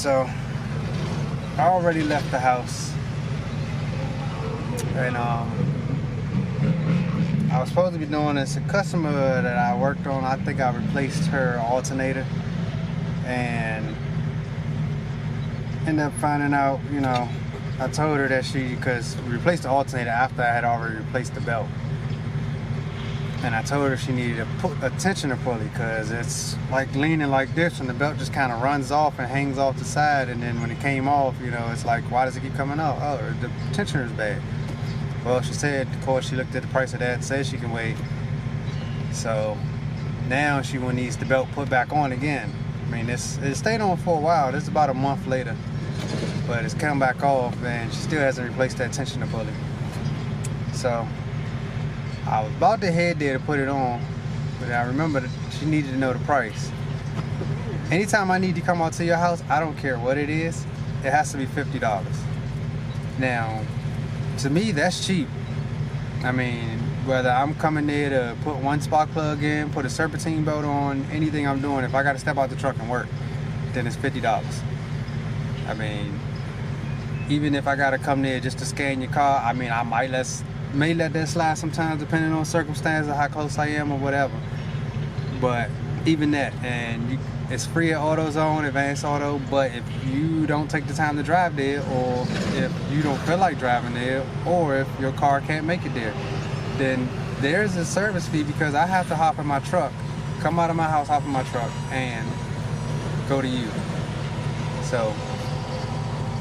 So I already left the house, and I was supposed to be doing this. A customer that I worked on, I think I replaced her alternator, and ended up finding out, you know, I told her that because we replaced the alternator after I had already replaced the belt. And I told her she needed a tensioner pulley because it's like leaning like this and the belt just kind of runs off and hangs off the side, and then when it came off, you know, it's like, why does it keep coming off? Oh, the tensioner is bad. Well, she said, of course, she looked at the price of that, said she can wait. So now she needs the belt put back on again. I mean, it stayed on for a while. This is about a month later, but it's come back off and she still hasn't replaced that tensioner pulley. So I was about to head there to put it on, but I remembered she needed to know the price. Anytime I need to come out to your house, I don't care what it is, it has to be $50. Now, to me, that's cheap. I mean, whether I'm coming there to put one spark plug in, put a serpentine belt on, anything I'm doing, if I got to step out the truck and work, then it's $50. I mean, even if I got to come there just to scan your car, I mean, I may let that slide sometimes depending on circumstances, how close I am or whatever. But even that, and it's free at AutoZone, Advanced Auto, but if you don't take the time to drive there, or if you don't feel like driving there, or if your car can't make it there, then there's a service fee because I have to hop in my truck, come out of my house, hop in my truck, and go to you. So,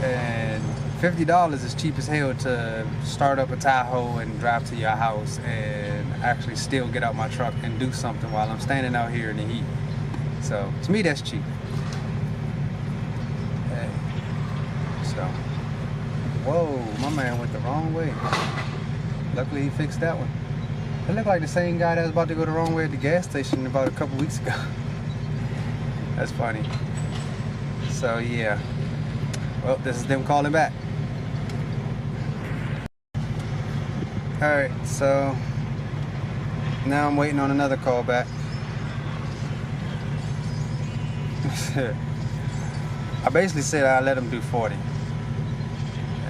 and $50 is cheap as hell to start up a Tahoe and drive to your house and actually still get out my truck and do something while I'm standing out here in the heat. So to me, that's cheap. Hey. So, whoa, my man went the wrong way. Luckily he fixed that one. It looked like the same guy that was about to go the wrong way at the gas station about a couple weeks ago. That's funny. So yeah. Well, this is them calling back. Alright, so now I'm waiting on another call back. I basically said I let them do 40.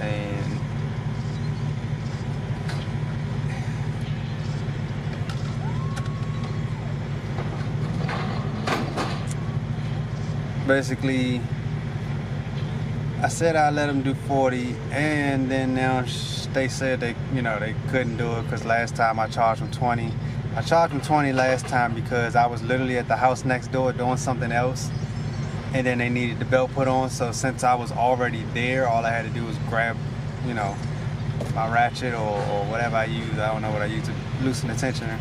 And basically I said I let them do 40, and then now they said they couldn't do it because last time I charged them 20. I charged them 20 last time because I was literally at the house next door doing something else, and then they needed the belt put on. So since I was already there, all I had to do was grab, you know, my ratchet or whatever I use. I don't know what I use to loosen the tensioner.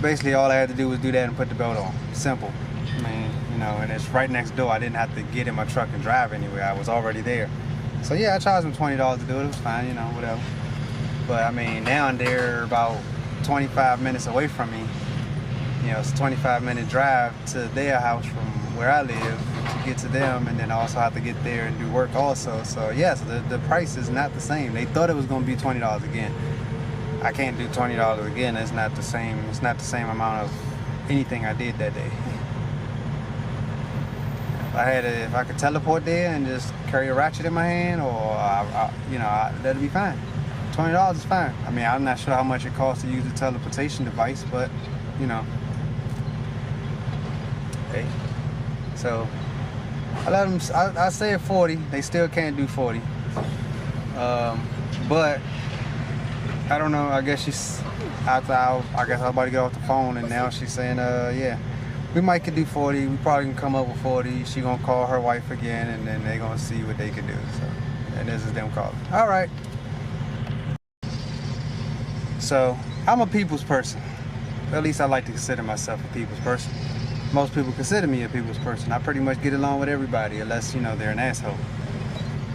Basically, all I had to do was do that and put the belt on. Simple. I mean, you know, and it's right next door. I didn't have to get in my truck and drive anywhere. I was already there. So yeah, I charged them $20 to do it. It was fine, you know, whatever. But I mean, now they're about 25 minutes away from me. You know, it's a 25-minute drive to their house from where I live to get to them, and then I also have to get there and do work also. So yes, the price is not the same. They thought it was going to be $20 again. I can't do $20 again. It's not the same. It's not the same amount of anything I did that day. If I could teleport there and just carry a ratchet in my hand, or that'd be fine. $20 is fine. I mean, I'm not sure how much it costs to use a teleportation device, but you know. Hey, so I let them. I said 40. They still can't do 40. But I don't know. I guess she's I guess I'm about to get off the phone, and now she's saying, yeah. We might could do 40. We probably can come up with 40. She gonna call her wife again, and then they gonna see what they can do. So, and this is them calling. All right. So I'm a people's person. At least I like to consider myself a people's person. Most people consider me a people's person. I pretty much get along with everybody, unless you know they're an asshole.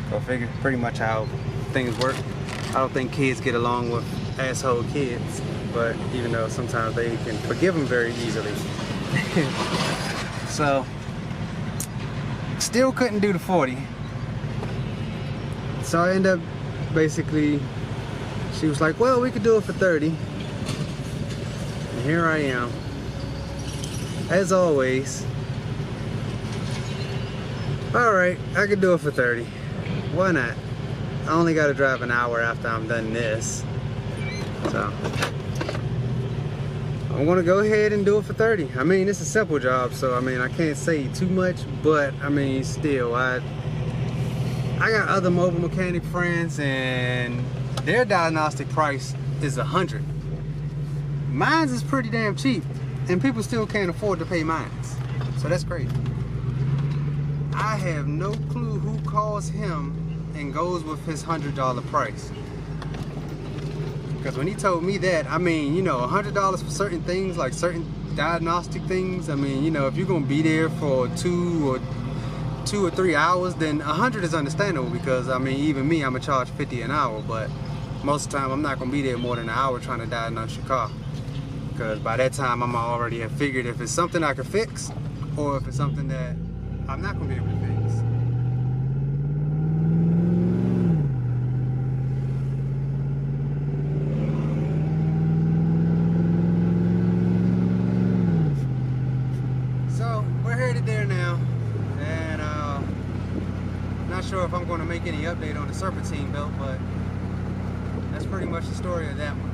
So I figure pretty much how things work. I don't think kids get along with asshole kids, but even though sometimes they can forgive them very easily. So still couldn't do the 40, so I ended up basically, she was like, well, we could do it for 30, and here I am as always Alright, I could do it for 30. Why not? I only gotta drive an hour after I'm done this. So I'm gonna go ahead and do it for 30. I mean, it's a simple job, so I mean, I can't say too much, but I mean, still, I got other mobile mechanic friends and their diagnostic price is 100. Mine's is pretty damn cheap, and people still can't afford to pay mine's. So that's crazy. I have no clue who calls him and goes with his $100 price. Because when he told me that, I mean, you know, $100 for certain things, like certain diagnostic things. I mean, you know, if you're gonna be there for two or 3 hours, then 100 is understandable, because I mean, even me, I'm gonna charge 50 an hour, but most of the time I'm not gonna be there more than an hour trying to diagnose your car, because by that time I'm already have figured if it's something I can fix or if it's something that I'm not gonna be able to fix. So we're headed there now, and not sure if I'm going to make any update on the serpentine belt, but that's pretty much the story of that one.